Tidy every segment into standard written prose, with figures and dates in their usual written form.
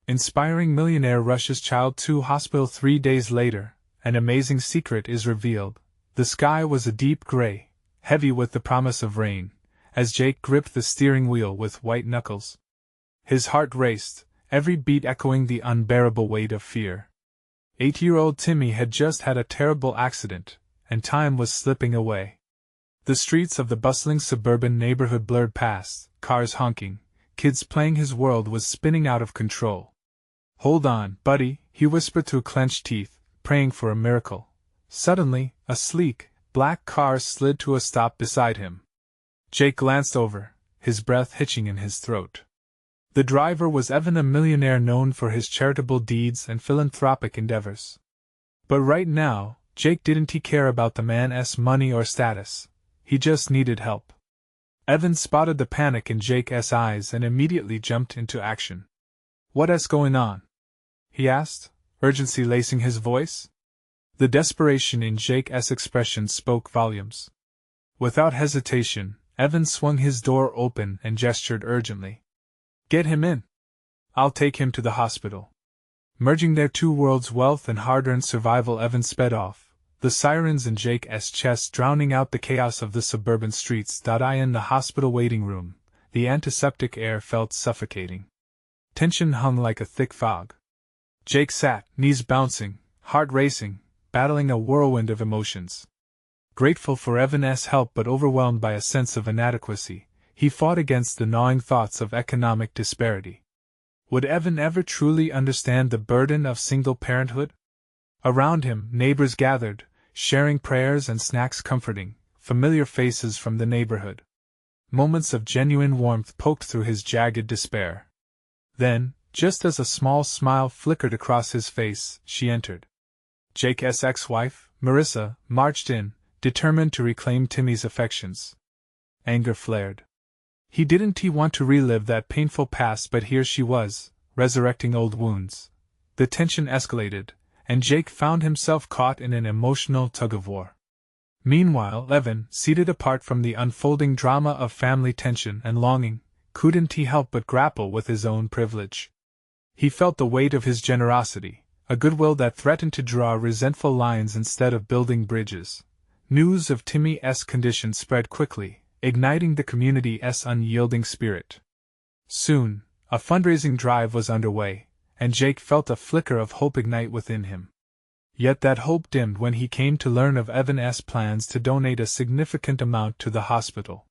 Inspiring millionaire rushes child to hospital 3 days later. An amazing secret is revealed. The sky was a deep gray, heavy with the promise of rain, as Jake gripped the steering wheel with white knuckles. His heart raced, every beat echoing the unbearable weight of fear. 8-year-old Timmy had just had a terrible accident, and time was slipping away. The streets of the bustling suburban neighborhood blurred past, cars honking, kids playing. His world was spinning out of control. "Hold on, buddy," he whispered through clenched teeth, praying for a miracle. Suddenly, a sleek, black car slid to a stop beside him. Jake glanced over, his breath hitching in his throat. The driver was Evan, a millionaire known for his charitable deeds and philanthropic endeavors. But right now, Jake didn't care about the man's money or status. He just needed help. Evan spotted the panic in Jake's eyes and immediately jumped into action. "What's going on?" he asked, urgency lacing his voice. The desperation in Jake's expression spoke volumes. Without hesitation, Evan swung his door open and gestured urgently. "Get him in. I'll take him to the hospital." Merging their two worlds, wealth and hard-earned survival, Evan sped off, the sirens in Jake's chest drowning out the chaos of the suburban streets. In the hospital waiting room, the antiseptic air felt suffocating. Tension hung like a thick fog. Jake sat, knees bouncing, heart racing, battling a whirlwind of emotions. Grateful for Evan's help but overwhelmed by a sense of inadequacy, he fought against the gnawing thoughts of economic disparity. Would Evan ever truly understand the burden of single parenthood? Around him, neighbors gathered, sharing prayers and snacks, comforting, familiar faces from the neighborhood. Moments of genuine warmth poked through his jagged despair. Then, just as a small smile flickered across his face, she entered. Jake's ex-wife, Marissa, marched in, determined to reclaim Timmy's affections. Anger flared. He didn't want to relive that painful past, but here she was, resurrecting old wounds. The tension escalated, and Jake found himself caught in an emotional tug-of-war. Meanwhile, Evan, seated apart from the unfolding drama of family tension and longing, couldn't help but grapple with his own privilege. He felt the weight of his generosity, a goodwill that threatened to draw resentful lines instead of building bridges. News of Timmy's condition spread quickly, igniting the community's unyielding spirit. Soon, a fundraising drive was underway, and Jake felt a flicker of hope ignite within him. Yet that hope dimmed when he came to learn of Evan's plans to donate a significant amount to the hospital.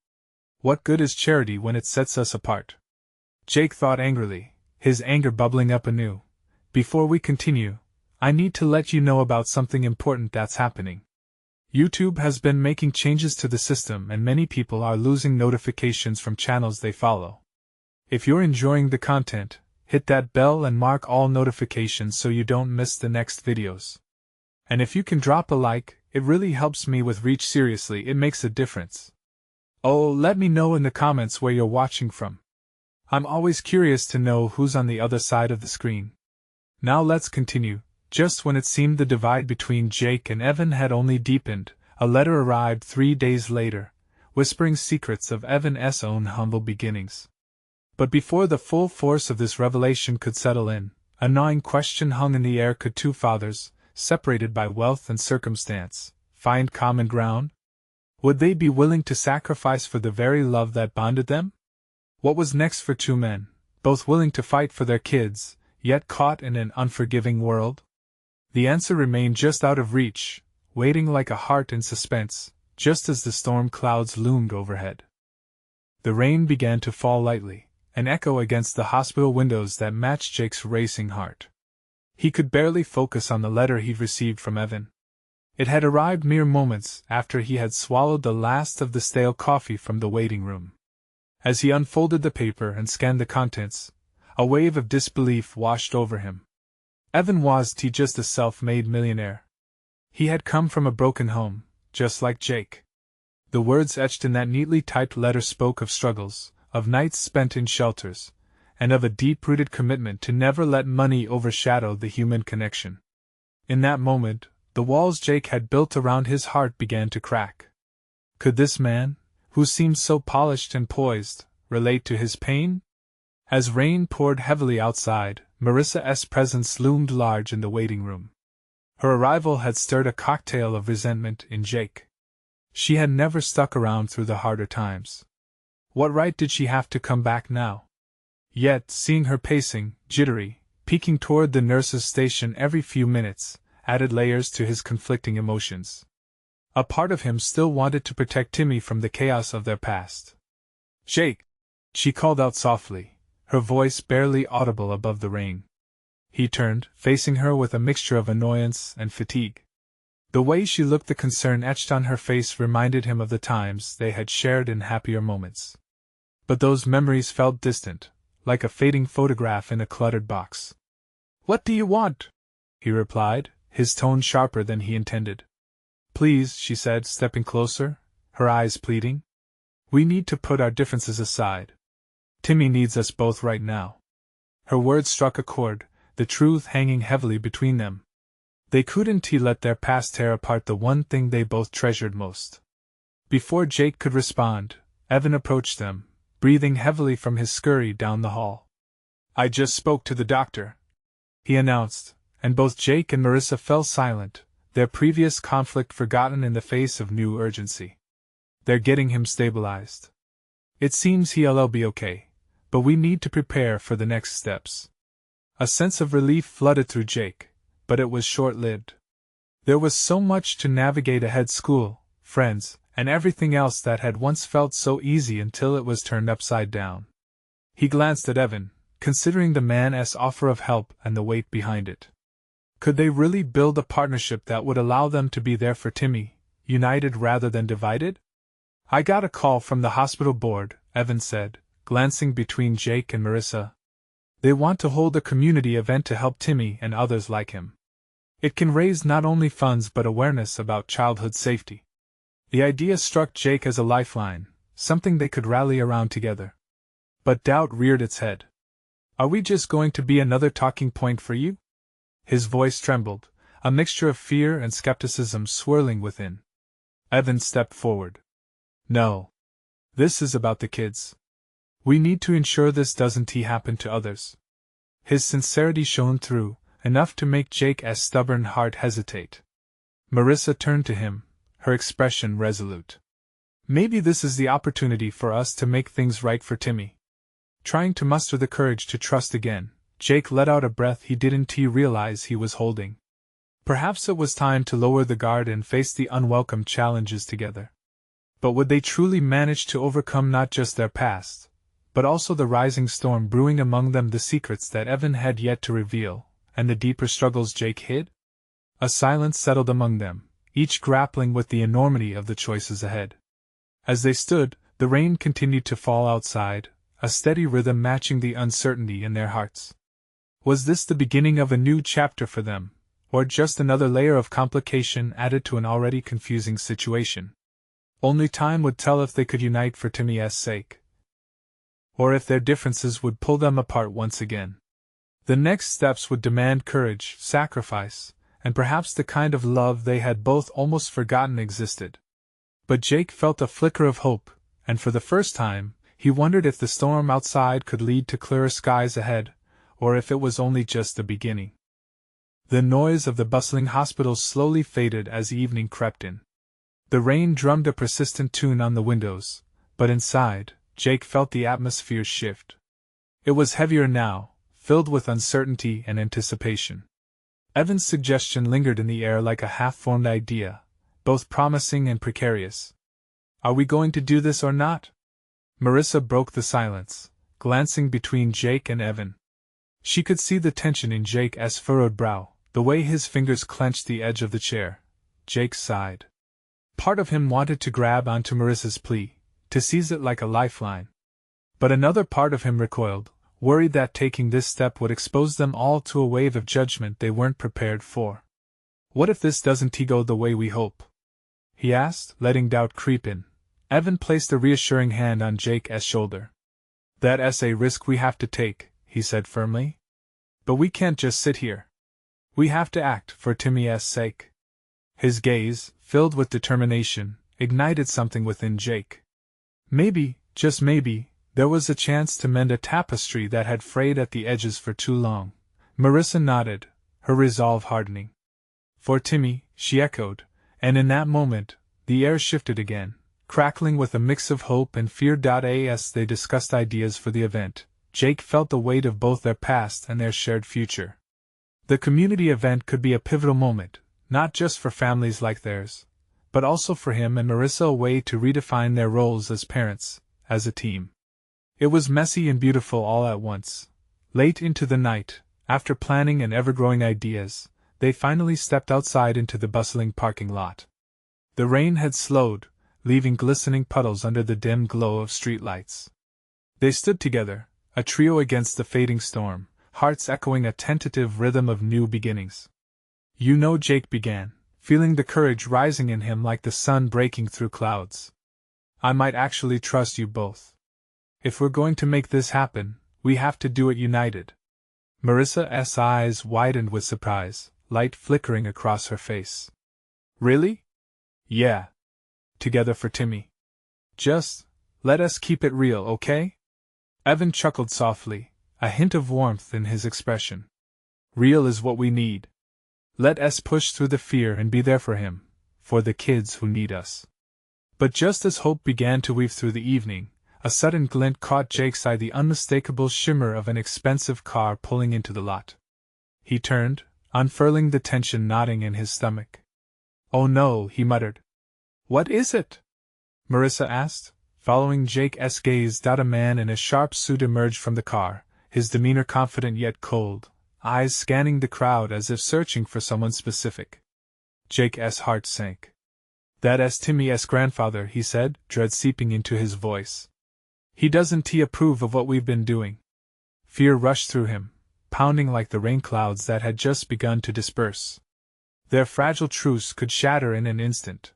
What good is charity when it sets us apart? Jake thought angrily, his anger bubbling up anew. Before we continue, I need to let you know about something important that's happening. YouTube has been making changes to the system and many people are losing notifications from channels they follow. If you're enjoying the content, hit that bell and mark all notifications so you don't miss the next videos. And if you can drop a like, it really helps me with reach. Seriously, it makes a difference. Oh, let me know in the comments where you're watching from. I'm always curious to know who's on the other side of the screen. Now let's continue. Just when it seemed the divide between Jake and Evan had only deepened, a letter arrived 3 days later, whispering secrets of Evan's own humble beginnings. But before the full force of this revelation could settle in, a gnawing question hung in the air: could two fathers, separated by wealth and circumstance, find common ground? Would they be willing to sacrifice for the very love that bonded them? What was next for two men, both willing to fight for their kids, yet caught in an unforgiving world? The answer remained just out of reach, waiting like a heart in suspense, just as the storm clouds loomed overhead. The rain began to fall lightly, an echo against the hospital windows that matched Jake's racing heart. He could barely focus on the letter he'd received from Evan. It had arrived mere moments after he had swallowed the last of the stale coffee from the waiting room. As he unfolded the paper and scanned the contents, a wave of disbelief washed over him. Evan wasn't just a self-made millionaire. He had come from a broken home, just like Jake. The words etched in that neatly typed letter spoke of struggles, of nights spent in shelters, and of a deep-rooted commitment to never let money overshadow the human connection. In that moment, the walls Jake had built around his heart began to crack. Could this man, who seemed so polished and poised, relate to his pain? As rain poured heavily outside, Marissa's presence loomed large in the waiting room. Her arrival had stirred a cocktail of resentment in Jake. She had never stuck around through the harder times. What right did she have to come back now? Yet, seeing her pacing, jittery, peeking toward the nurse's station every few minutes, added layers to his conflicting emotions. A part of him still wanted to protect Timmy from the chaos of their past. "Jake!" she called out softly, her voice barely audible above the rain. He turned, facing her with a mixture of annoyance and fatigue. The way she looked, the concern etched on her face, reminded him of the times they had shared in happier moments. But those memories felt distant, like a fading photograph in a cluttered box. "What do you want?" he replied, his tone sharper than he intended. "Please," she said, stepping closer, her eyes pleading. "We need to put our differences aside. Timmy needs us both right now." Her words struck a chord, the truth hanging heavily between them. They couldn't let their past tear apart the one thing they both treasured most. Before Jake could respond, Evan approached them, breathing heavily from his scurry down the hall. "I just spoke to the doctor," he announced, and both Jake and Marissa fell silent, their previous conflict forgotten in the face of new urgency. "They're getting him stabilized. It seems he'll be okay, but we need to prepare for the next steps." A sense of relief flooded through Jake, but it was short-lived. There was so much to navigate ahead: school, friends, and everything else that had once felt so easy until it was turned upside down. He glanced at Evan, considering the man's offer of help and the weight behind it. Could they really build a partnership that would allow them to be there for Timmy, united rather than divided? "I got a call from the hospital board," Evan said, glancing between Jake and Marissa. "They want to hold a community event to help Timmy and others like him. It can raise not only funds but awareness about childhood safety." The idea struck Jake as a lifeline, something they could rally around together. But doubt reared its head. "Are we just going to be another talking point for you?" His voice trembled, a mixture of fear and skepticism swirling within. Evan stepped forward. "No. This is about the kids. We need to ensure this doesn't happen to others." His sincerity shone through, enough to make Jake's stubborn heart hesitate. Marissa turned to him, her expression resolute. "Maybe this is the opportunity for us to make things right for Timmy." Trying to muster the courage to trust again, Jake let out a breath he didn't realize he was holding. Perhaps it was time to lower the guard and face the unwelcome challenges together. But would they truly manage to overcome not just their past, but also the rising storm brewing among them, the secrets that Evan had yet to reveal, and the deeper struggles Jake hid? A silence settled among them, each grappling with the enormity of the choices ahead. As they stood, the rain continued to fall outside, a steady rhythm matching the uncertainty in their hearts. Was this the beginning of a new chapter for them, or just another layer of complication added to an already confusing situation? Only time would tell if they could unite for Timmy's sake, or if their differences would pull them apart once again. The next steps would demand courage, sacrifice, and perhaps the kind of love they had both almost forgotten existed. But Jake felt a flicker of hope, and for the first time, he wondered if the storm outside could lead to clearer skies ahead, or if it was only just the beginning. The noise of the bustling hospital slowly faded as evening crept in. The rain drummed a persistent tune on the windows, but inside, Jake felt the atmosphere shift. It was heavier now, filled with uncertainty and anticipation. Evan's suggestion lingered in the air like a half-formed idea, both promising and precarious. "Are we going to do this or not?" Marissa broke the silence, glancing between Jake and Evan. She could see the tension in Jake's furrowed brow, the way his fingers clenched the edge of the chair. Jake sighed. Part of him wanted to grab onto Marissa's plea, to seize it like a lifeline. But another part of him recoiled, worried that taking this step would expose them all to a wave of judgment they weren't prepared for. "What if this doesn't go the way we hope?" he asked, letting doubt creep in. Evan placed a reassuring hand on Jake's shoulder. "That's a risk we have to take," he said firmly. "But we can't just sit here. We have to act for Timmy's sake." His gaze, filled with determination, ignited something within Jake. Maybe, just maybe, there was a chance to mend a tapestry that had frayed at the edges for too long, Marissa nodded, her resolve hardening. For Timmy, she echoed, and in that moment, the air shifted again, crackling with a mix of hope and fear. As they discussed ideas for the event, Jake felt the weight of both their past and their shared future. The community event could be a pivotal moment, not just for families like theirs, but also for him and Marissa, a way to redefine their roles as parents, as a team. It was messy and beautiful all at once. Late into the night, after planning and ever-growing ideas, they finally stepped outside into the bustling parking lot. The rain had slowed, leaving glistening puddles under the dim glow of streetlights. They stood together, a trio against the fading storm, hearts echoing a tentative rhythm of new beginnings. "You know," Jake began, feeling the courage rising in him like the sun breaking through clouds. "I might actually trust you both. If we're going to make this happen, we have to do it united." Marissa's eyes widened with surprise, light flickering across her face. "Really?" "Yeah. Together for Timmy. Just, let us keep it real, okay?" Evan chuckled softly, a hint of warmth in his expression. "Real is what we need. Let us push through the fear and be there for him, for the kids who need us." But just as hope began to weave through the evening, a sudden glint caught Jake's eye, the unmistakable shimmer of an expensive car pulling into the lot. He turned, unfurling the tension knotting in his stomach. "Oh no," he muttered. "What is it?" Marissa asked, following Jake's gaze. A man in a sharp suit emerged from the car, his demeanor confident yet cold, eyes scanning the crowd as if searching for someone specific. Jake's heart sank. "That's Timmy's grandfather," he said, dread seeping into his voice. "He doesn't approve of what we've been doing." Fear rushed through him, pounding like the rain clouds that had just begun to disperse. Their fragile truce could shatter in an instant.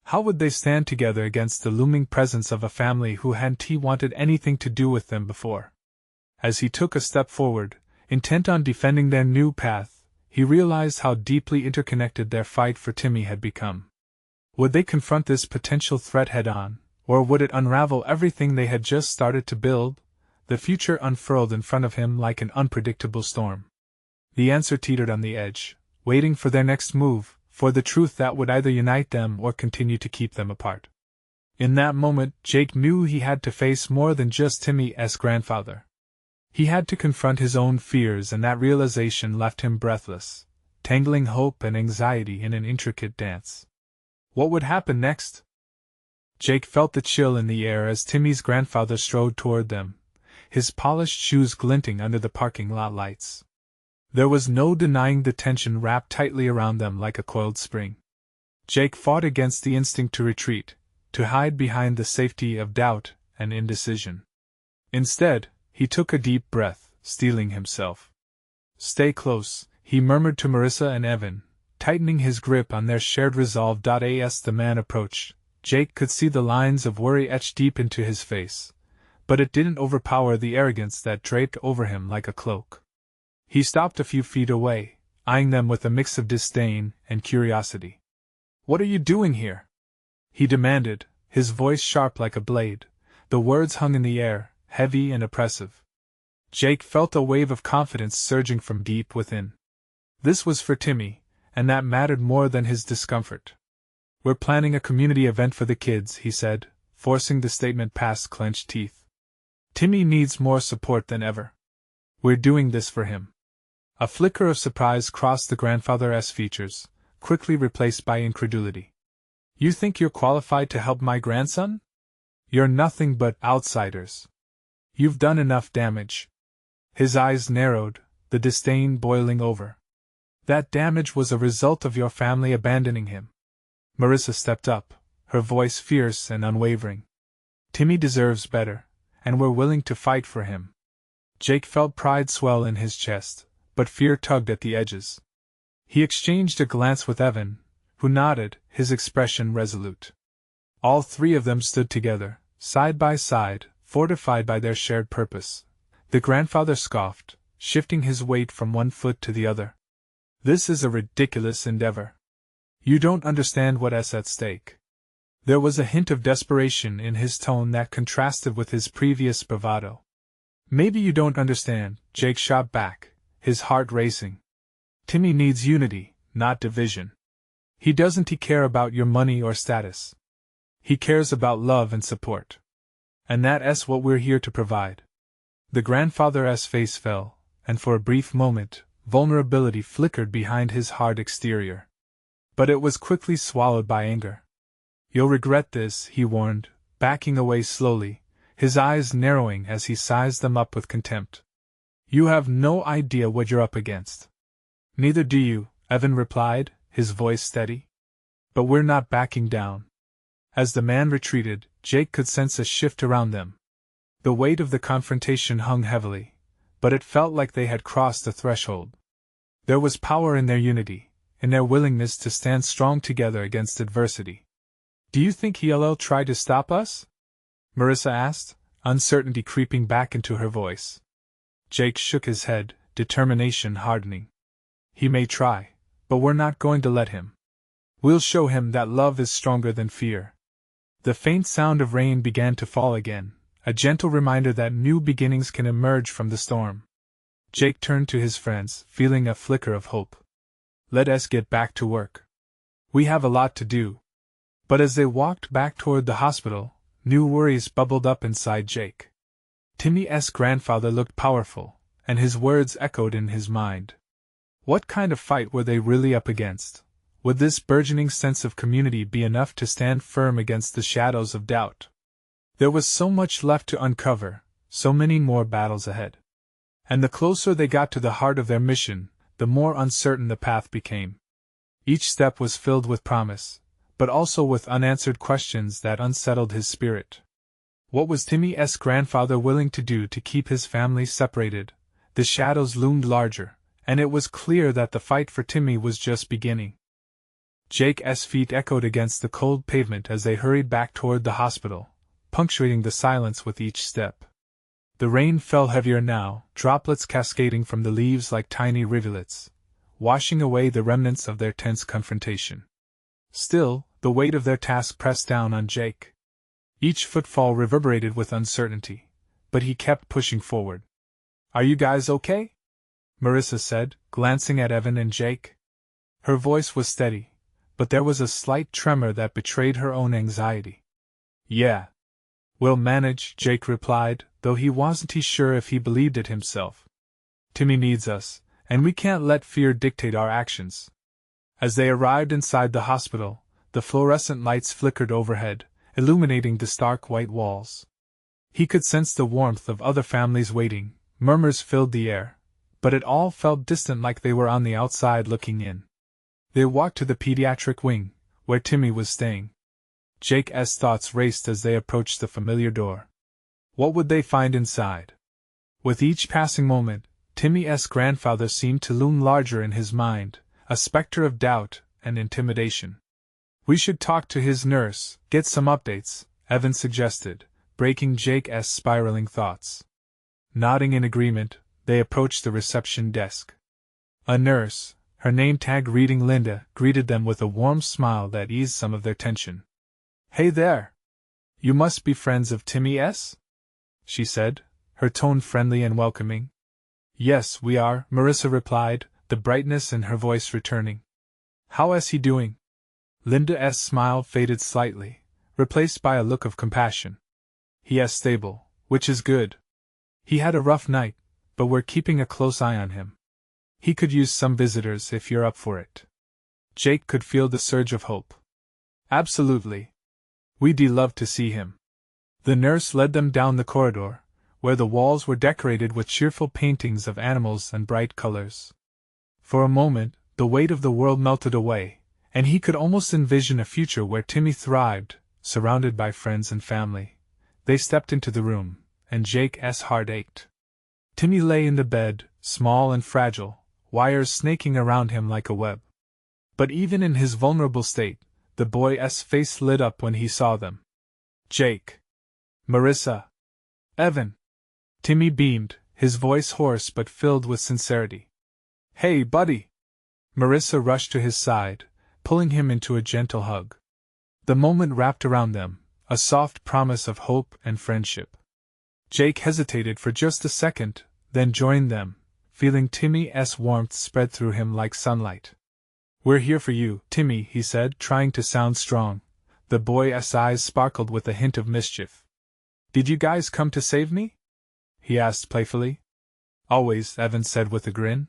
How would they stand together against the looming presence of a family who hadn't wanted anything to do with them before? As he took a step forward, intent on defending their new path, he realized how deeply interconnected their fight for Timmy had become. Would they confront this potential threat head-on, or would it unravel everything they had just started to build? The future unfurled in front of him like an unpredictable storm. The answer teetered on the edge, waiting for their next move, for the truth that would either unite them or continue to keep them apart. In that moment, Jake knew he had to face more than just Timmy's grandfather. He had to confront his own fears, and that realization left him breathless, tangling hope and anxiety in an intricate dance. What would happen next? Jake felt the chill in the air as Timmy's grandfather strode toward them, his polished shoes glinting under the parking lot lights. There was no denying the tension wrapped tightly around them like a coiled spring. Jake fought against the instinct to retreat, to hide behind the safety of doubt and indecision. Instead, he took a deep breath, steeling himself. "Stay close," he murmured to Marissa and Evan, tightening his grip on their shared resolve. As the man approached, Jake could see the lines of worry etched deep into his face, but it didn't overpower the arrogance that draped over him like a cloak. He stopped a few feet away, eyeing them with a mix of disdain and curiosity. "What are you doing here?" he demanded, his voice sharp like a blade. The words hung in the air, heavy and oppressive. Jake felt a wave of confidence surging from deep within. This was for Timmy, and that mattered more than his discomfort. "We're planning a community event for the kids," he said, forcing the statement past clenched teeth. "Timmy needs more support than ever. We're doing this for him." A flicker of surprise crossed the grandfather's features, quickly replaced by incredulity. "You think you're qualified to help my grandson? You're nothing but outsiders. You've done enough damage." His eyes narrowed, the disdain boiling over. "That damage was a result of your family abandoning him." Marissa stepped up, her voice fierce and unwavering. "Timmy deserves better, and we're willing to fight for him." Jake felt pride swell in his chest, but fear tugged at the edges. He exchanged a glance with Evan, who nodded, his expression resolute. All three of them stood together, side by side, fortified by their shared purpose. The grandfather scoffed, shifting his weight from one foot to the other. "This is a ridiculous endeavor. You don't understand what's at stake." There was a hint of desperation in his tone that contrasted with his previous bravado. "Maybe you don't understand," Jake shot back, his heart racing. Timmy needs unity, not division. He doesn't care about your money or status. He cares about love and support. And that's what we're here to provide. The grandfather's face fell, and for a brief moment, vulnerability flickered behind his hard exterior. But it was quickly swallowed by anger. You'll regret this, he warned, backing away slowly, his eyes narrowing as he sized them up with contempt. You have no idea what you're up against. Neither do you, Evan replied, his voice steady. But we're not backing down. As the man retreated, Jake could sense a shift around them. The weight of the confrontation hung heavily, but it felt like they had crossed the threshold. There was power in their unity, in their willingness to stand strong together against adversity. Do you think he'll try to stop us? Marissa asked, uncertainty creeping back into her voice. Jake shook his head, determination hardening. He may try, but we're not going to let him. We'll show him that love is stronger than fear. The faint sound of rain began to fall again, a gentle reminder that new beginnings can emerge from the storm. Jake turned to his friends, feeling a flicker of hope. Let us get back to work. We have a lot to do. But as they walked back toward the hospital, new worries bubbled up inside Jake. Timmy's grandfather looked powerful, and his words echoed in his mind. What kind of fight were they really up against? Would this burgeoning sense of community be enough to stand firm against the shadows of doubt? There was so much left to uncover, so many more battles ahead. And the closer they got to the heart of their mission, the more uncertain the path became. Each step was filled with promise, but also with unanswered questions that unsettled his spirit. What was Timmy's grandfather willing to do to keep his family separated? The shadows loomed larger, and it was clear that the fight for Timmy was just beginning. Jake's feet echoed against the cold pavement as they hurried back toward the hospital, punctuating the silence with each step. The rain fell heavier now, droplets cascading from the leaves like tiny rivulets, washing away the remnants of their tense confrontation. Still, the weight of their task pressed down on Jake. Each footfall reverberated with uncertainty, but he kept pushing forward. Are you guys okay? Marissa said, glancing at Evan and Jake. Her voice was steady, but there was a slight tremor that betrayed her own anxiety. Yeah. We'll manage, Jake replied, though he wasn't sure if he believed it himself. Timmy needs us, and we can't let fear dictate our actions. As they arrived inside the hospital, the fluorescent lights flickered overhead, illuminating the stark white walls. He could sense the warmth of other families waiting, murmurs filled the air, but it all felt distant, like they were on the outside looking in. They walked to the pediatric wing, where Timmy was staying. Jake's thoughts raced as they approached the familiar door. What would they find inside? With each passing moment, Timmy's grandfather seemed to loom larger in his mind, a specter of doubt and intimidation. We should talk to his nurse, get some updates, Evan suggested, breaking Jake's spiraling thoughts. Nodding in agreement, they approached the reception desk. A nurse, her name tag reading Linda, greeted them with a warm smile that eased some of their tension. Hey there! You must be friends of Timmy's? She said, her tone friendly and welcoming. Yes, we are, Marissa replied, the brightness in her voice returning. How is he doing? Linda's smile faded slightly, replaced by a look of compassion. He is stable, which is good. He had a rough night, but we're keeping a close eye on him. He could use some visitors if you're up for it. Jake could feel the surge of hope. Absolutely. We'd love to see him. The nurse led them down the corridor, where the walls were decorated with cheerful paintings of animals and bright colors. For a moment, the weight of the world melted away, and he could almost envision a future where Timmy thrived, surrounded by friends and family. They stepped into the room, and Jake's heart ached. Timmy lay in the bed, small and fragile, wires snaking around him like a web. But even in his vulnerable state, the boy's face lit up when he saw them. Jake. Marissa. Evan. Timmy beamed, his voice hoarse but filled with sincerity. Hey, buddy! Marissa rushed to his side, pulling him into a gentle hug. The moment wrapped around them, a soft promise of hope and friendship. Jake hesitated for just a second, then joined them, feeling Timmy's warmth spread through him like sunlight. "We're here for you, Timmy," he said, trying to sound strong. The boy's eyes sparkled with a hint of mischief. "Did you guys come to save me?" he asked playfully. "Always," Evan said with a grin.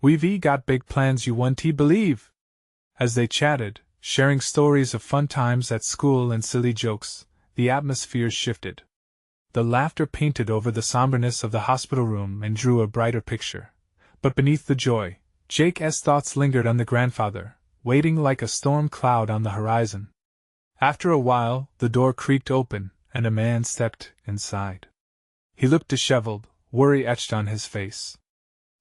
"We've got big plans you won't believe." As they chatted, sharing stories of fun times at school and silly jokes, the atmosphere shifted. The laughter painted over the somberness of the hospital room and drew a brighter picture. But beneath the joy, Jake's thoughts lingered on the grandfather, waiting like a storm cloud on the horizon. After a while, the door creaked open, and a man stepped inside. He looked disheveled, worry etched on his face.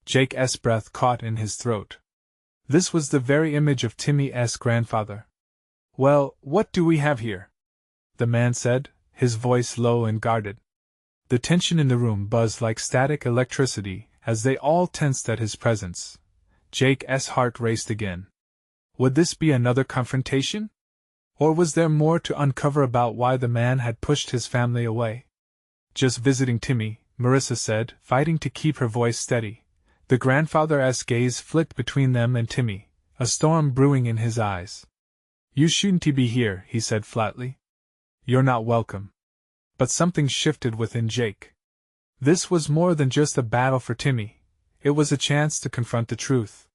Jake's breath caught in his throat. This was the very image of Timmy's grandfather. "Well, what do we have here?" the man said, his voice low and guarded. The tension in the room buzzed like static electricity as they all tensed at his presence. Jake's heart raced again. Would this be another confrontation? Or was there more to uncover about why the man had pushed his family away? "Just visiting Timmy," Marissa said, fighting to keep her voice steady. The grandfather's gaze flicked between them and Timmy, a storm brewing in his eyes. "You shouldn't be here," he said flatly. "You're not welcome." But something shifted within Jake. This was more than just a battle for Timmy. It was a chance to confront the truth.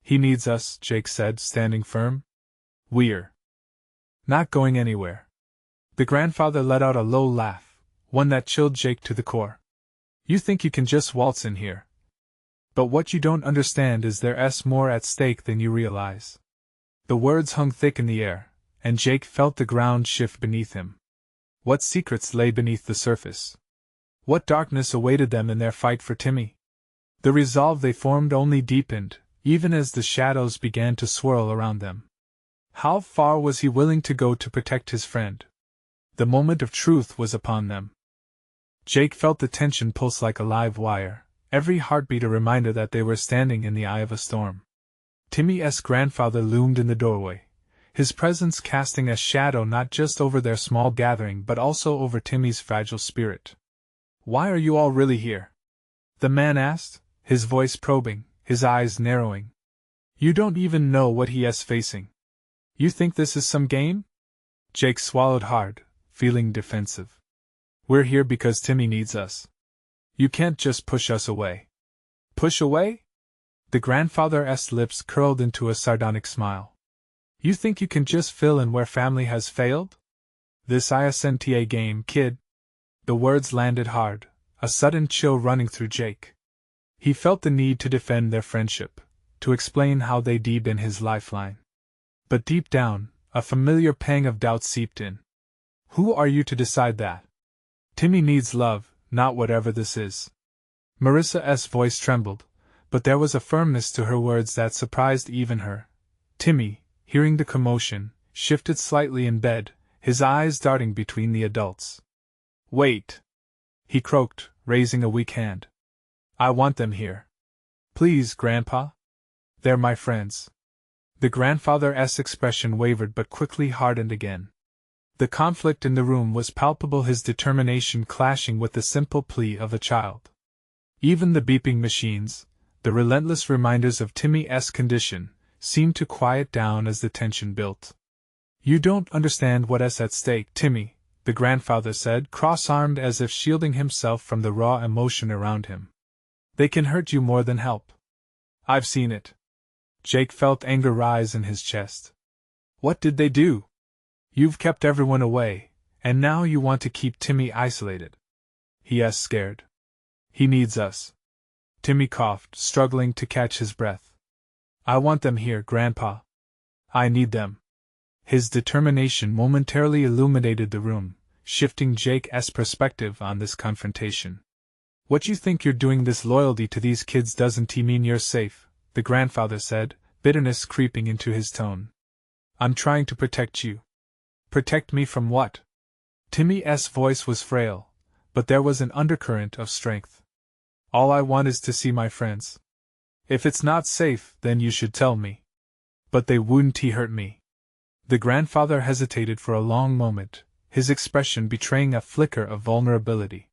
"He needs us," Jake said, standing firm. "We're not going anywhere." The grandfather let out a low laugh, one that chilled Jake to the core. "You think you can just waltz in here? But what you don't understand is there's more at stake than you realize." The words hung thick in the air, and Jake felt the ground shift beneath him. What secrets lay beneath the surface? What darkness awaited them in their fight for Timmy? The resolve they formed only deepened, even as the shadows began to swirl around them. How far was he willing to go to protect his friend? The moment of truth was upon them. Jake felt the tension pulse like a live wire, every heartbeat a reminder that they were standing in the eye of a storm. Timmy's grandfather loomed in the doorway, his presence casting a shadow not just over their small gathering but also over Timmy's fragile spirit. "Why are you all really here?" the man asked, his voice probing, his eyes narrowing. "You don't even know what he is facing. You think this is some game?" Jake swallowed hard, feeling defensive. "We're here because Timmy needs us. You can't just push us away." "Push away?" The grandfather's lips curled into a sardonic smile. "You think you can just fill in where family has failed? This isn't a game, kid." The words landed hard, a sudden chill running through Jake. He felt the need to defend their friendship, to explain how they'd been his lifeline. But deep down, a familiar pang of doubt seeped in. Who are you to decide that? Timmy needs love, not whatever this is. Marissa's voice trembled, but there was a firmness to her words that surprised even her. Timmy, hearing the commotion, shifted slightly in bed, his eyes darting between the adults. "Wait," he croaked, raising a weak hand. "I want them here. Please, Grandpa. They're my friends." The grandfather's expression wavered but quickly hardened again. The conflict in the room was palpable, his determination clashing with the simple plea of a child. Even the beeping machines, the relentless reminders of Timmy's condition, seemed to quiet down as the tension built. "You don't understand what's at stake, Timmy," the grandfather said, cross-armed as if shielding himself from the raw emotion around him. "They can hurt you more than help. I've seen it." Jake felt anger rise in his chest. "What did they do? You've kept everyone away, and now you want to keep Timmy isolated." He is scared. "He needs us." Timmy coughed, struggling to catch his breath. "I want them here, Grandpa. I need them." His determination momentarily illuminated the room, shifting Jake's perspective on this confrontation. "What you think you're doing, this loyalty to these kids doesn't mean you're safe," the grandfather said, bitterness creeping into his tone. "I'm trying to protect you." "Protect me from what?" Timmy's voice was frail, but there was an undercurrent of strength. "All I want is to see my friends. If it's not safe, then you should tell me." "But they wouldn't hurt me." The grandfather hesitated for a long moment, his expression betraying a flicker of vulnerability.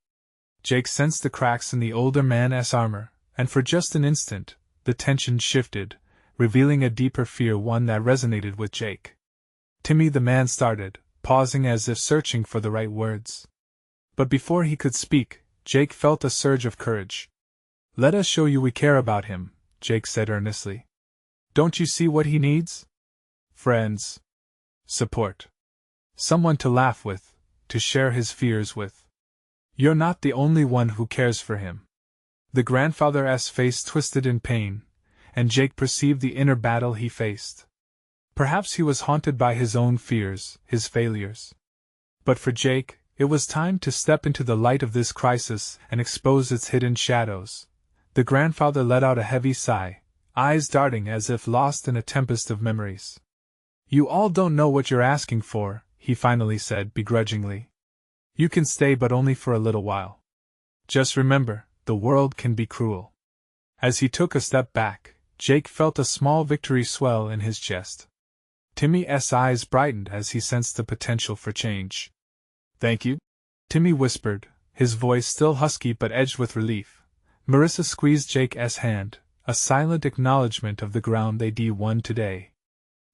Jake sensed the cracks in the older man's armor, and for just an instant, the tension shifted, revealing a deeper fear, one that resonated with Jake. Timmy the man started, pausing as if searching for the right words. But before he could speak, Jake felt a surge of courage. "Let us show you we care about him," Jake said earnestly. "Don't you see what he needs? Friends. Support. Someone to laugh with, to share his fears with. You're not the only one who cares for him." The grandfather's face twisted in pain, and Jake perceived the inner battle he faced. Perhaps he was haunted by his own fears, his failures. But for Jake, it was time to step into the light of this crisis and expose its hidden shadows. The grandfather let out a heavy sigh, eyes darting as if lost in a tempest of memories. "You all don't know what you're asking for," he finally said begrudgingly. "You can stay, but only for a little while. Just remember, the world can be cruel." As he took a step back, Jake felt a small victory swell in his chest. Timmy's eyes brightened as he sensed the potential for change. "Thank you," Timmy whispered, his voice still husky but edged with relief. Marissa squeezed Jake's hand, a silent acknowledgement of the ground they'd won today.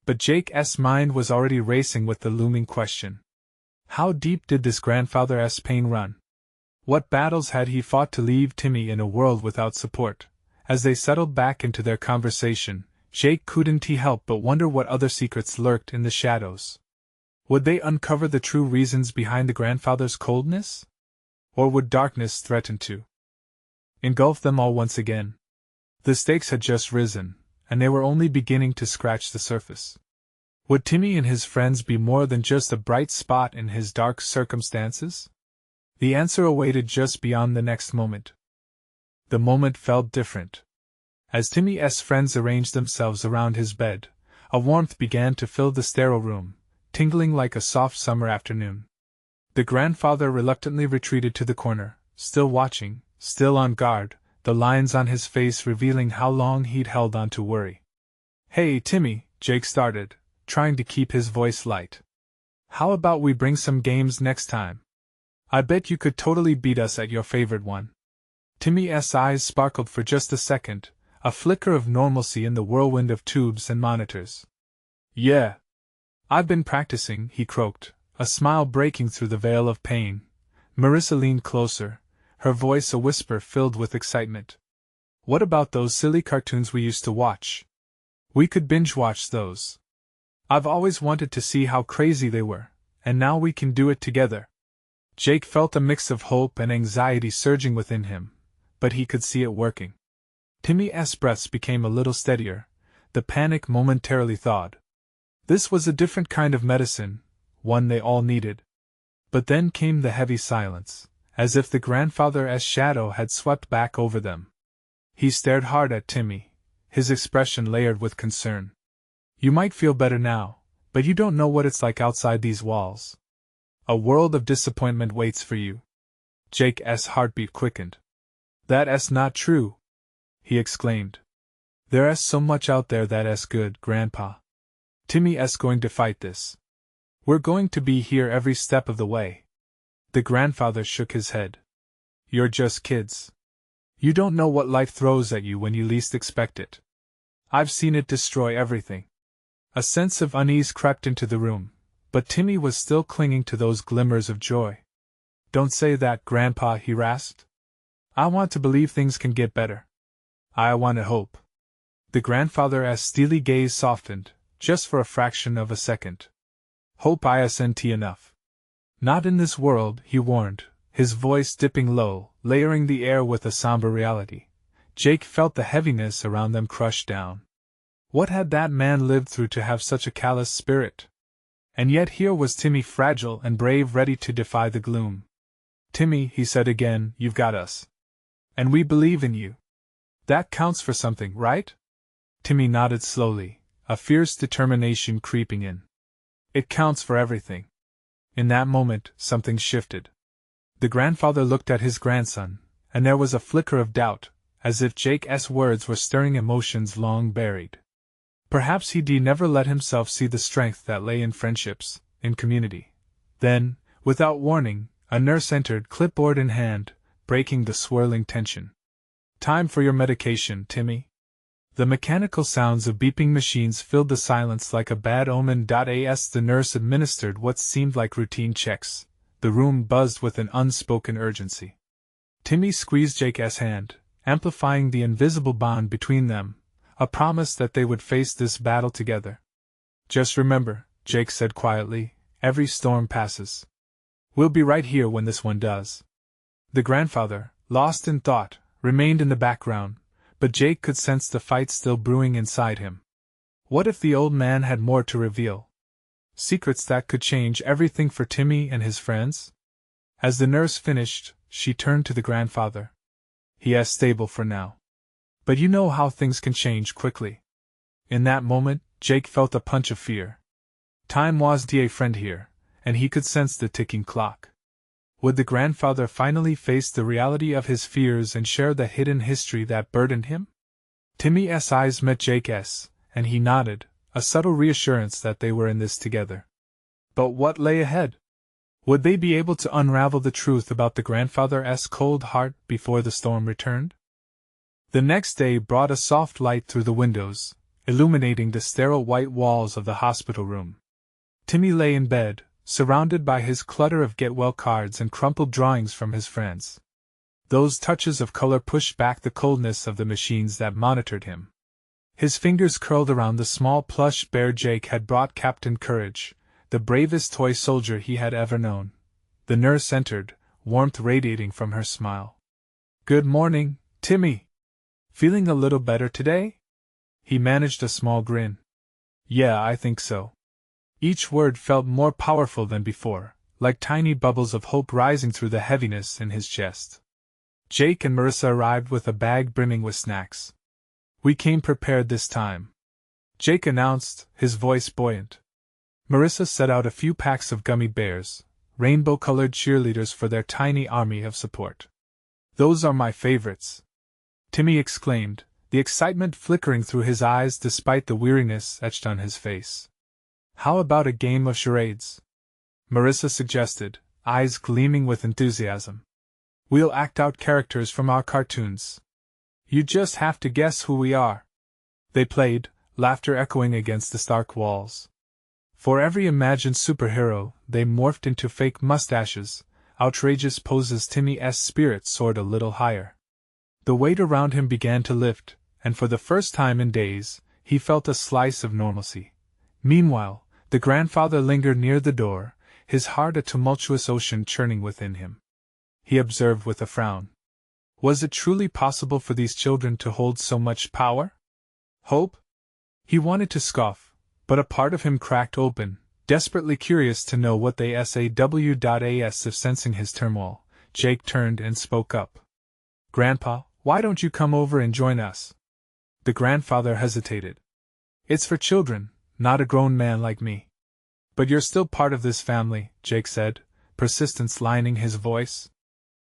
But Jake's mind was already racing with the looming question. How deep did this grandfather's pain run? What battles had he fought to leave Timmy in a world without support? As they settled back into their conversation, Jake couldn't help but wonder what other secrets lurked in the shadows. Would they uncover the true reasons behind the grandfather's coldness? Or would darkness threaten to engulf them all once again? The stakes had just risen, and they were only beginning to scratch the surface. Would Timmy and his friends be more than just a bright spot in his dark circumstances? The answer awaited just beyond the next moment. The moment felt different. As Timmy's friends arranged themselves around his bed, a warmth began to fill the sterile room, tingling like a soft summer afternoon. The grandfather reluctantly retreated to the corner, still watching, still on guard, the lines on his face revealing how long he'd held on to worry. "Hey, Timmy," Jake started, trying to keep his voice light. "How about we bring some games next time? I bet you could totally beat us at your favorite one." Timmy's eyes sparkled for just a second, a flicker of normalcy in the whirlwind of tubes and monitors. "Yeah. I've been practicing," he croaked, a smile breaking through the veil of pain. Marissa leaned closer, her voice a whisper filled with excitement. "What about those silly cartoons we used to watch? We could binge-watch those. I've always wanted to see how crazy they were, and now we can do it together." Jake felt a mix of hope and anxiety surging within him, but he could see it working. Timmy's breaths became a little steadier, the panic momentarily thawed. This was a different kind of medicine, one they all needed. But then came the heavy silence, as if the grandfather's shadow had swept back over them. He stared hard at Timmy, his expression layered with concern. "You might feel better now, but you don't know what it's like outside these walls. A world of disappointment waits for you." Jake's heartbeat quickened. "That's not true," he exclaimed. "There's so much out there that's good, Grandpa. Timmy's going to fight this. We're going to be here every step of the way." The grandfather shook his head. "You're just kids. You don't know what life throws at you when you least expect it. I've seen it destroy everything." A sense of unease crept into the room, but Timmy was still clinging to those glimmers of joy. "Don't say that, Grandpa," he rasped. "I want to believe things can get better. I want to hope." The grandfather's steely gaze softened, just for a fraction of a second. "Hope isn't enough. Not in this world," he warned, his voice dipping low, layering the air with a somber reality. Jake felt the heaviness around them crush down. What had that man lived through to have such a callous spirit? And yet here was Timmy, fragile and brave, ready to defy the gloom. "Timmy," he said again, "you've got us. And we believe in you. That counts for something, right?" Timmy nodded slowly, a fierce determination creeping in. "It counts for everything." In that moment, something shifted. The grandfather looked at his grandson, and there was a flicker of doubt, as if Jake's words were stirring emotions long buried. Perhaps he'd never let himself see the strength that lay in friendships, in community. Then, without warning, a nurse entered, clipboard in hand, breaking the swirling tension. Time for your medication, Timmy. The mechanical sounds of beeping machines filled the silence like a bad omen. As the nurse administered what seemed like routine checks, the room buzzed with an unspoken urgency. Timmy squeezed Jake's hand, amplifying the invisible bond between them, a promise that they would face this battle together. Just remember, Jake said quietly, every storm passes. We'll be right here when this one does. The grandfather, lost in thought, remained in the background, but Jake could sense the fight still brewing inside him. What if the old man had more to reveal? Secrets that could change everything for Timmy and his friends? As the nurse finished, she turned to the grandfather. He is stable for now. But you know how things can change quickly. In that moment, Jake felt a punch of fear. Time was a friend here, and he could sense the ticking clock. Would the grandfather finally face the reality of his fears and share the hidden history that burdened him? Timmy's eyes met Jake's, and he nodded, a subtle reassurance that they were in this together. But what lay ahead? Would they be able to unravel the truth about the grandfather's cold heart before the storm returned? The next day brought a soft light through the windows, illuminating the sterile white walls of the hospital room. Timmy lay in bed, surrounded by his clutter of get-well cards and crumpled drawings from his friends. Those touches of color pushed back the coldness of the machines that monitored him. His fingers curled around the small plush bear Jake had brought Captain Courage, the bravest toy soldier he had ever known. The nurse entered, warmth radiating from her smile. "Good morning, Timmy. Feeling a little better today?" He managed a small grin. "Yeah, I think so." Each word felt more powerful than before, like tiny bubbles of hope rising through the heaviness in his chest. Jake and Marissa arrived with a bag brimming with snacks. "We came prepared this time," Jake announced, his voice buoyant. Marissa set out a few packs of gummy bears, rainbow-colored cheerleaders for their tiny army of support. "Those are my favorites," Timmy exclaimed, the excitement flickering through his eyes despite the weariness etched on his face. "How about a game of charades?" Marissa suggested, eyes gleaming with enthusiasm. "We'll act out characters from our cartoons. You just have to guess who we are." They played, laughter echoing against the stark walls. For every imagined superhero, they morphed into fake mustaches, outrageous poses. Timmy's spirit soared a little higher. The weight around him began to lift, and for the first time in days, he felt a slice of normalcy. Meanwhile, the grandfather lingered near the door, his heart a tumultuous ocean churning within him. He observed with a frown. Was it truly possible for these children to hold so much power? Hope? He wanted to scoff, but a part of him cracked open, desperately curious to know what they saw. If sensing his turmoil, Jake turned and spoke up. "Grandpa, why don't you come over and join us?" The grandfather hesitated. "It's for children, not a grown man like me." "But you're still part of this family," Jake said, persistence lining his voice.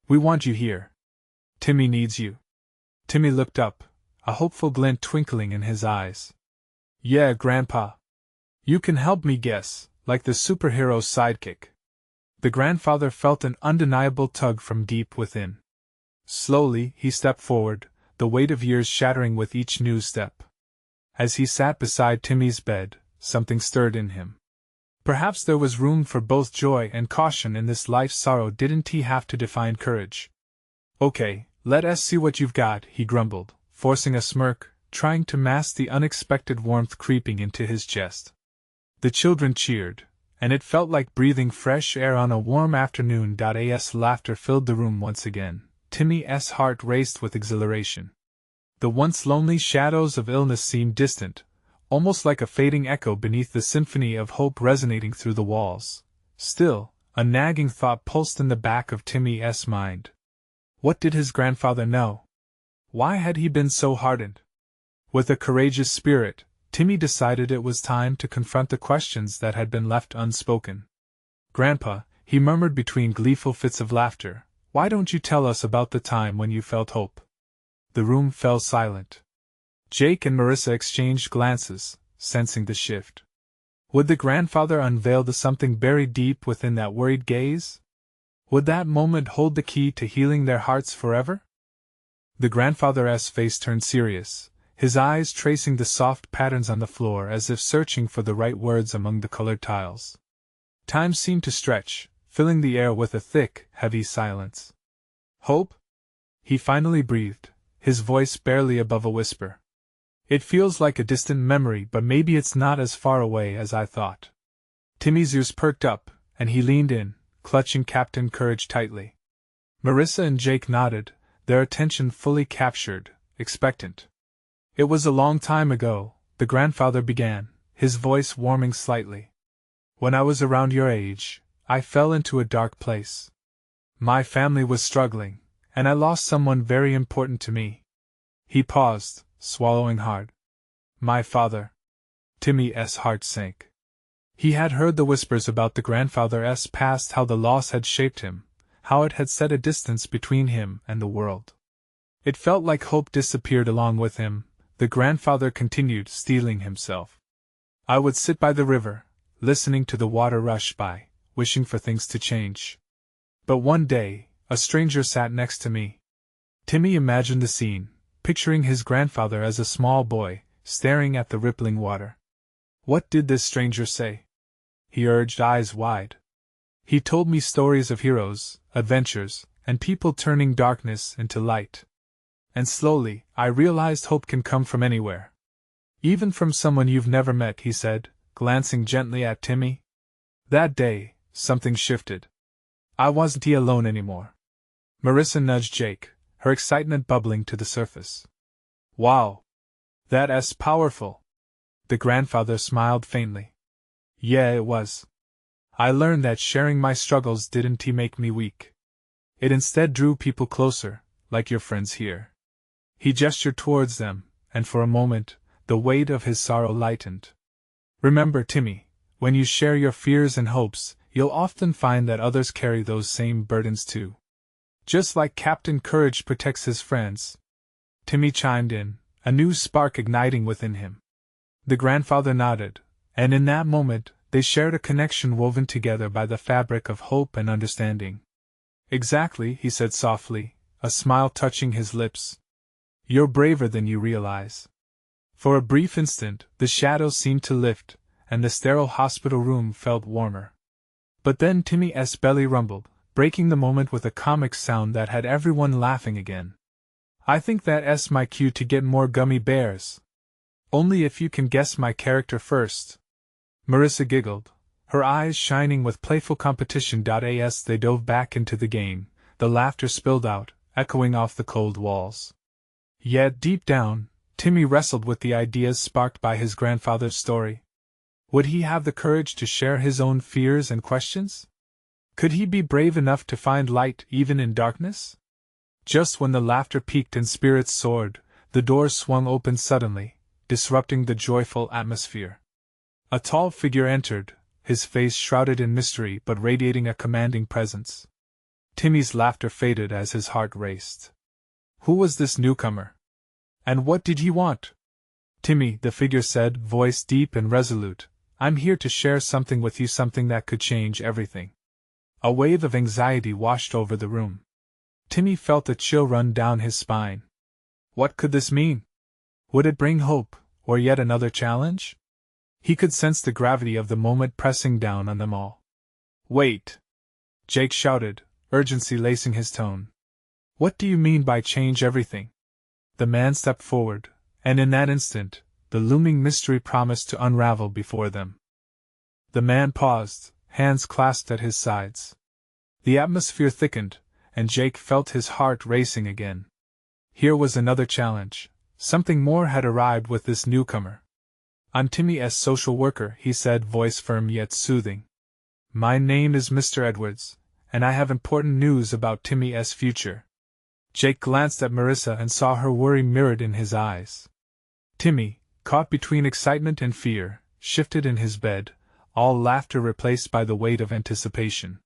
"We want you here. Timmy needs you." Timmy looked up, a hopeful glint twinkling in his eyes. "Yeah, Grandpa. You can help me guess, like the superhero's sidekick." The grandfather felt an undeniable tug from deep within. Slowly, he stepped forward, the weight of years shattering with each new step. As he sat beside Timmy's bed, something stirred in him. Perhaps there was room for both joy and caution in this life's sorrow. Didn't he have to define courage? "Okay, let us see what you've got," he grumbled, forcing a smirk, trying to mask the unexpected warmth creeping into his chest. The children cheered, and it felt like breathing fresh air on a warm afternoon. Laughter filled the room once again. Timmy's heart raced with exhilaration. The once lonely shadows of illness seemed distant, almost like a fading echo beneath the symphony of hope resonating through the walls. Still, a nagging thought pulsed in the back of Timmy's mind. What did his grandfather know? Why had he been so hardened? With a courageous spirit, Timmy decided it was time to confront the questions that had been left unspoken. "Grandpa," he murmured between gleeful fits of laughter, "why don't you tell us about the time when you felt hope?" The room fell silent. Jake and Marissa exchanged glances, sensing the shift. Would the grandfather unveil the something buried deep within that worried gaze? Would that moment hold the key to healing their hearts forever? The grandfather's face turned serious, his eyes tracing the soft patterns on the floor as if searching for the right words among the colored tiles. Time seemed to stretch, filling the air with a thick, heavy silence. Hope? He finally breathed, his voice barely above a whisper. It feels like a distant memory, but maybe it's not as far away as I thought. Timmy's ears perked up, and he leaned in, clutching Captain Courage tightly. Marissa and Jake nodded, their attention fully captured, expectant. It was a long time ago, the grandfather began, his voice warming slightly. When I was around your age, I fell into a dark place. My family was struggling, and I lost someone very important to me. He paused, swallowing hard. My father. Timmy's heart sank. He had heard the whispers about the grandfather's past, how the loss had shaped him, how it had set a distance between him and the world. It felt like hope disappeared along with him. The grandfather continued, steeling himself. I would sit by the river, listening to the water rush by, wishing for things to change. But one day, a stranger sat next to me. Timmy imagined the scene, picturing his grandfather as a small boy, staring at the rippling water. What did this stranger say? He urged, eyes wide. He told me stories of heroes, adventures, and people turning darkness into light. And slowly, I realized hope can come from anywhere. Even from someone you've never met, he said, glancing gently at Timmy. That day, something shifted. I wasn't alone anymore. Marissa nudged Jake, her excitement bubbling to the surface. Wow! That's powerful. The grandfather smiled faintly. Yeah, it was. I learned that sharing my struggles didn't make me weak. It instead drew people closer, like your friends here. He gestured towards them, and for a moment, the weight of his sorrow lightened. Remember, Timmy, when you share your fears and hopes, you'll often find that others carry those same burdens too. Just like Captain Courage protects his friends. Timmy chimed in, a new spark igniting within him. The grandfather nodded, and in that moment, they shared a connection woven together by the fabric of hope and understanding. Exactly, he said softly, a smile touching his lips. You're braver than you realize. For a brief instant, the shadows seemed to lift, and the sterile hospital room felt warmer. But then Timmy's belly rumbled, breaking the moment with a comic sound that had everyone laughing again. I think that's my cue to get more gummy bears. Only if you can guess my character first. Marissa giggled, her eyes shining with playful competition. As they dove back into the game, the laughter spilled out, echoing off the cold walls. Yet deep down, Timmy wrestled with the ideas sparked by his grandfather's story. Would he have the courage to share his own fears and questions? Could he be brave enough to find light even in darkness? Just when the laughter peaked and spirits soared, the door swung open suddenly, disrupting the joyful atmosphere. A tall figure entered, his face shrouded in mystery but radiating a commanding presence. Timmy's laughter faded as his heart raced. Who was this newcomer? And what did he want? Timmy, the figure said, voice deep and resolute, I'm here to share something with you, something that could change everything. A wave of anxiety washed over the room. Timmy felt a chill run down his spine. What could this mean? Would it bring hope, or yet another challenge? He could sense the gravity of the moment pressing down on them all. Wait! Jake shouted, urgency lacing his tone. What do you mean by change everything? The man stepped forward, and in that instant, the looming mystery promised to unravel before them. The man paused, hands clasped at his sides. The atmosphere thickened, and Jake felt his heart racing again. Here was another challenge. Something more had arrived with this newcomer. I'm Timmy's social worker, he said, voice firm yet soothing. My name is Mr. Edwards, and I have important news about Timmy's future. Jake glanced at Marissa and saw her worry mirrored in his eyes. Timmy, caught between excitement and fear, shifted in his bed, all laughter replaced by the weight of anticipation.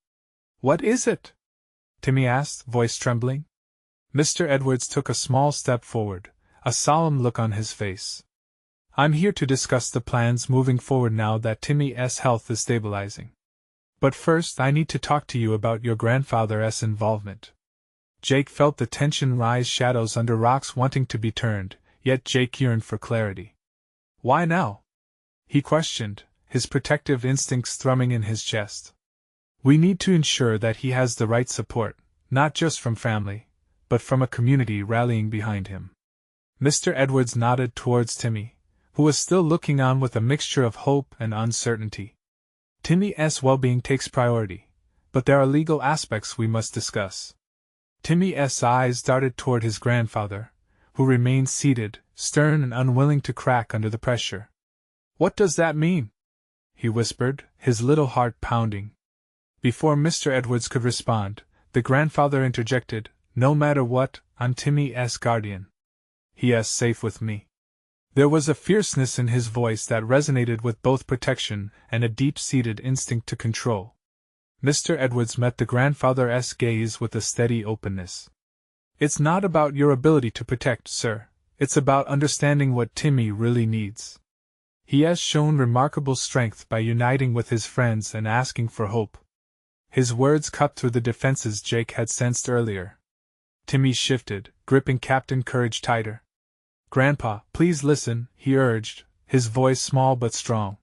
What is it? Timmy asked, voice trembling. Mr. Edwards took a small step forward, a solemn look on his face. I'm here to discuss the plans moving forward now that Timmy's health is stabilizing. But first I need to talk to you about your grandfather's involvement. Jake felt the tension rise, shadows under rocks wanting to be turned, yet Jake yearned for clarity. Why now? He questioned, his protective instincts thrumming in his chest. We need to ensure that he has the right support, not just from family, but from a community rallying behind him. Mr. Edwards nodded towards Timmy, who was still looking on with a mixture of hope and uncertainty. Timmy's well-being takes priority, but there are legal aspects we must discuss. Timmy's eyes darted toward his grandfather, who remained seated, stern and unwilling to crack under the pressure. What does that mean? He whispered, his little heart pounding. Before Mr. Edwards could respond, the grandfather interjected, no matter what, I'm Timmy's guardian. He is safe with me. There was a fierceness in his voice that resonated with both protection and a deep-seated instinct to control. Mr. Edwards met the grandfather's gaze with a steady openness. It's not about your ability to protect, sir. It's about understanding what Timmy really needs. He has shown remarkable strength by uniting with his friends and asking for hope. His words cut through the defenses Jake had sensed earlier. Timmy shifted, gripping Captain Courage tighter. Grandpa, please listen, he urged, his voice small but strong.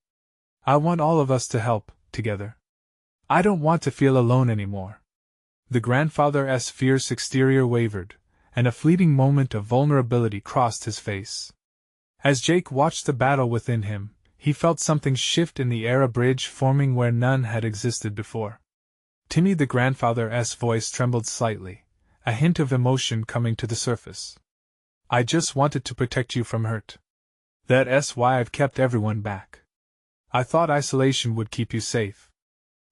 I want all of us to help, together. I don't want to feel alone anymore. The grandfather's fierce exterior wavered, and a fleeting moment of vulnerability crossed his face. As Jake watched the battle within him, he felt something shift in the air, a bridge forming where none had existed before. Timmy, the grandfather's voice trembled slightly, a hint of emotion coming to the surface. I just wanted to protect you from hurt. That's why I've kept everyone back. I thought isolation would keep you safe.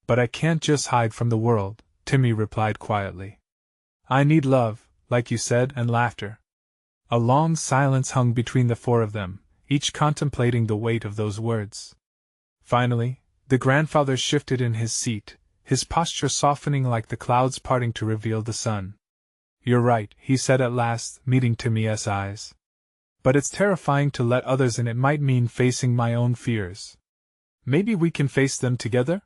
But I can't just hide from the world, Timmy replied quietly. I need love, like you said, and laughter. A long silence hung between the four of them, each contemplating the weight of those words. Finally, the grandfather shifted in his seat, his posture softening like the clouds parting to reveal the sun. You're right, he said at last, meeting Timmy's eyes. But it's terrifying to let others in. It might mean facing my own fears. Maybe we can face them together?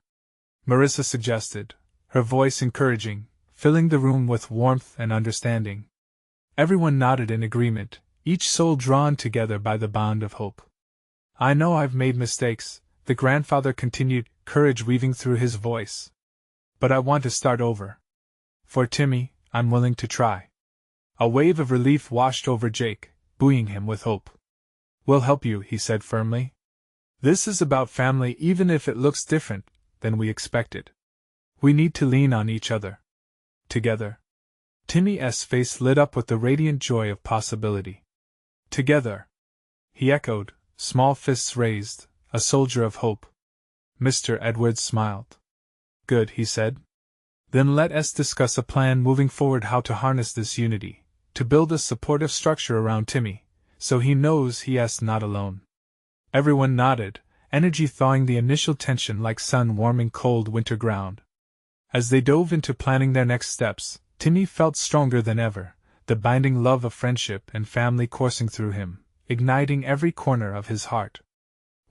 Marissa suggested, her voice encouraging, filling the room with warmth and understanding. Everyone nodded in agreement, each soul drawn together by the bond of hope. I know I've made mistakes, the grandfather continued, courage weaving through his voice. But I want to start over. For Timmy, I'm willing to try. A wave of relief washed over Jake, buoying him with hope. We'll help you, he said firmly. This is about family, even if it looks different than we expected. We need to lean on each other. Together. Timmy's face lit up with the radiant joy of possibility. Together. He echoed, small fists raised, a soldier of hope. Mr. Edwards smiled. Good, he said. Then let us discuss a plan moving forward, how to harness this unity, to build a supportive structure around Timmy, so he knows he is not alone. Everyone nodded, energy thawing the initial tension like sun warming cold winter ground. As they dove into planning their next steps, Timmy felt stronger than ever, the binding love of friendship and family coursing through him, igniting every corner of his heart.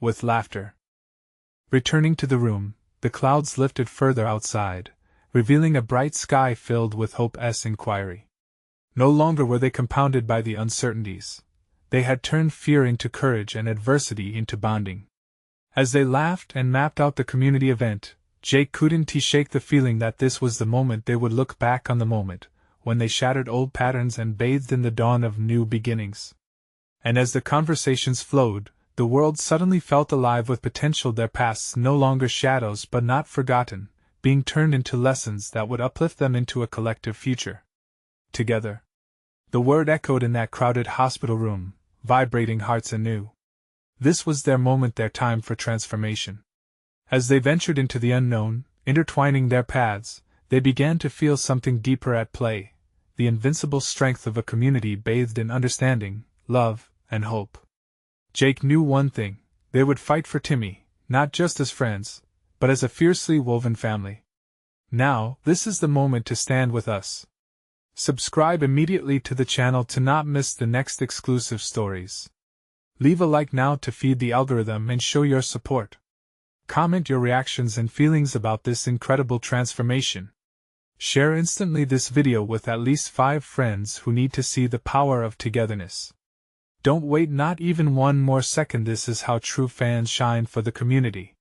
With laughter. Returning to the room, the clouds lifted further outside, revealing a bright sky filled with hope's inquiry. No longer were they compounded by the uncertainties. They had turned fear into courage and adversity into bonding. As they laughed and mapped out the community event, Jake couldn't shake the feeling that this was the moment they would look back on, the moment when they shattered old patterns and bathed in the dawn of new beginnings. And as the conversations flowed, the world suddenly felt alive with potential, their pasts no longer shadows but not forgotten, being turned into lessons that would uplift them into a collective future. Together. The word echoed in that crowded hospital room, vibrating hearts anew. This was their moment, their time for transformation. As they ventured into the unknown, intertwining their paths, they began to feel something deeper at play, the invincible strength of a community bathed in understanding, love, and hope. Jake knew one thing: they would fight for Timmy, not just as friends, but as a fiercely woven family. Now, this is the moment to stand with us. Subscribe immediately to the channel to not miss the next exclusive stories. Leave a like now to feed the algorithm and show your support. Comment your reactions and feelings about this incredible transformation. Share instantly this video with at least 5 friends who need to see the power of togetherness. Don't wait not even one more second. This is how true fans shine for the community.